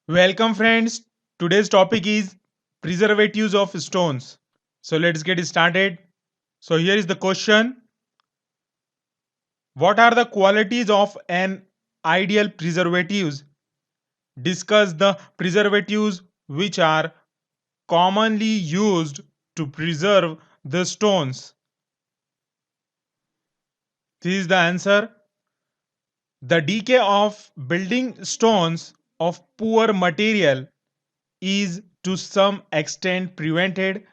Welcome, friends. Today's topic is preservatives of stones. So, let's get started. So, here is the question: what are the qualities of an ideal preservatives? Discuss the preservatives which are commonly used to preserve the stones. This is the answer. The decay of building stones of poor material is to some extent prevented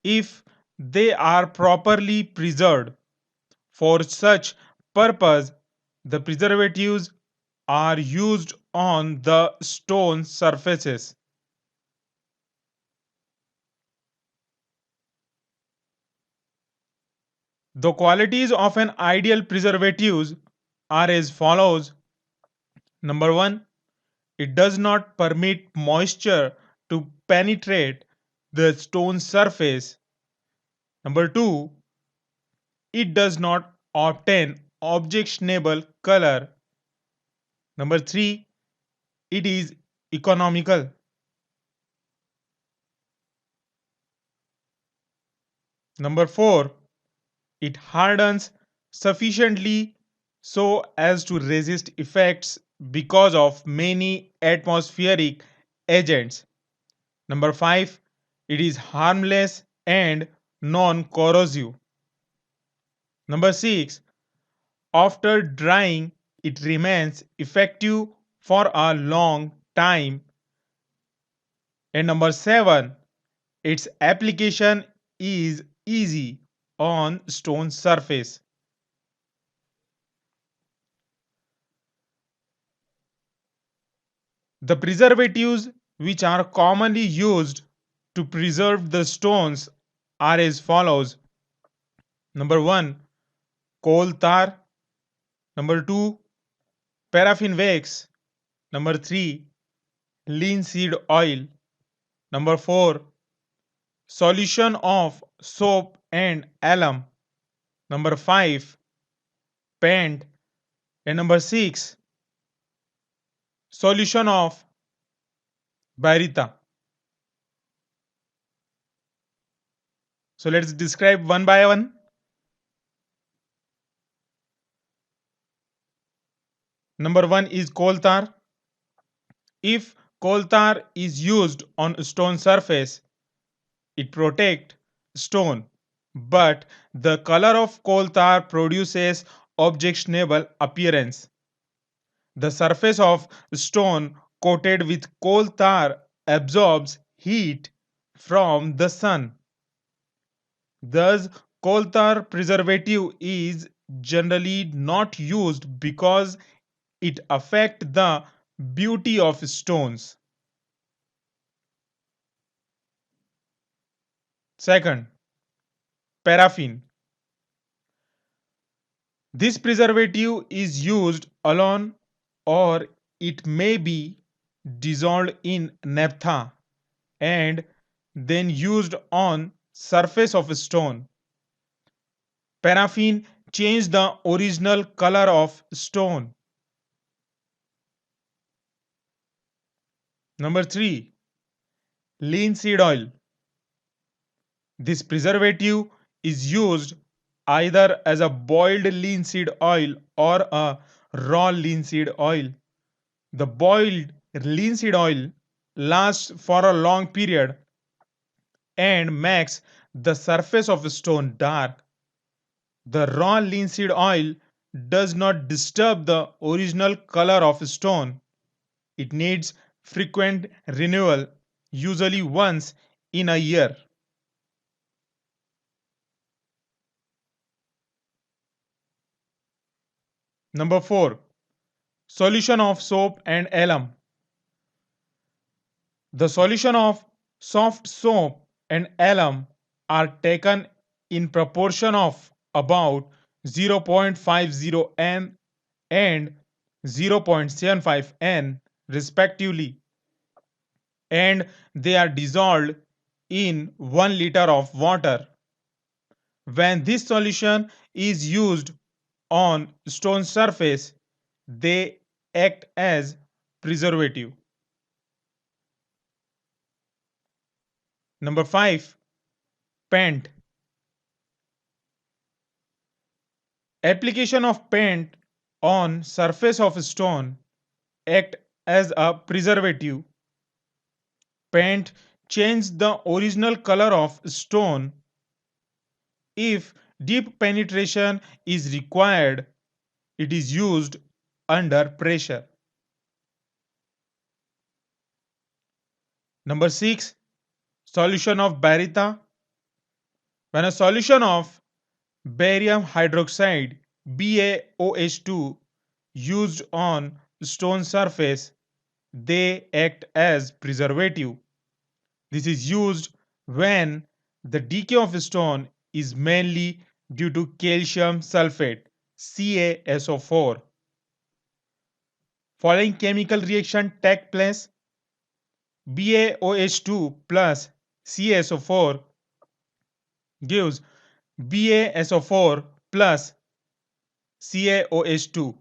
if they are properly preserved. For such purpose, the preservatives are used on the stone surfaces. The qualities of an ideal preservatives are as follows. Number 1, it does not permit moisture to penetrate the stone surface. Number 2, it does not obtain objectionable color. Number 3, it is economical. Number 4, it hardens sufficiently so as to resist effects because of many atmospheric agents. Number 5, it is harmless and non corrosive. Number 6, after drying, it remains effective for a long time. And number 7, its application is easy on stone surface. The preservatives which are commonly used to preserve the stones are as follows. Number 1, coal tar. Number 2, paraffin wax. Number 3, linseed oil. Number 4, solution of soap and alum. Number 5, paint. And number 6, solution of Baryta. So let's describe one by one. Number 1 is coal tar. If coal tar is used on a stone surface, it protects stone, but the color of coal tar produces objectionable appearance. The surface of stone coated with coal tar absorbs heat from the sun. Thus, coal tar preservative is generally not used because it affects the beauty of stones. Second, paraffin. This preservative is used alone or it may be dissolved in naphtha and then used on surface of a stone. Paraffin changed the original color of stone. Number 3, linseed oil. This preservative is used either as a boiled linseed oil or a raw linseed oil. The boiled linseed oil lasts for a long period and makes the surface of a stone dark. The raw linseed oil does not disturb the original color of a stone. It needs frequent renewal, usually once in a year. Number 4, solution of soap and alum. The solution of soft soap and alum are taken in proportion of about 0.50 n and 0.75 n respectively, and they are dissolved in 1 liter of water. When this solution is used on stone surface, they act as preservative. Number 5, paint. Application of paint on surface of stone act as a preservative. Paint change the original color of stone. If deep penetration is required, it is used under pressure. Number 6, solution of Baryta. When a solution of barium hydroxide BaOH2 used on stone surface, they act as preservative. This is used when the decay of stone is mainly due to calcium sulfate CaSO4. Following chemical reaction take place, BaOH2 plus CaSO4 gives BaSO4 plus CaOH2.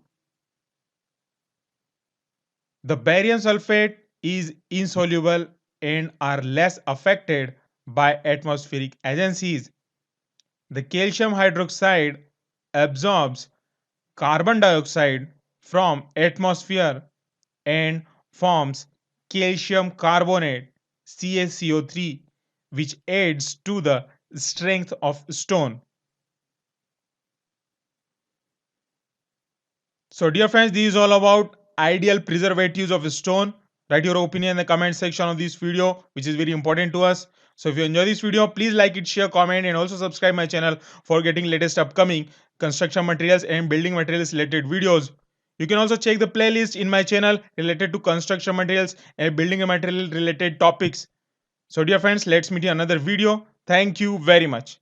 The barium sulfate is insoluble and are less affected by atmospheric agencies. The calcium hydroxide absorbs carbon dioxide from atmosphere and forms calcium carbonate CaCO3, which adds to the strength of stone. So, dear friends, this is all about ideal preservatives of stone. Write your opinion in the comment section of this video, which is very important to us. So, if you enjoy this video, please like it, share, comment, and also subscribe my channel for getting latest upcoming construction materials and building materials related videos. You can also check the playlist in my channel related to construction materials and building material related topics. So, dear friends, let's meet in another video. Thank you very much.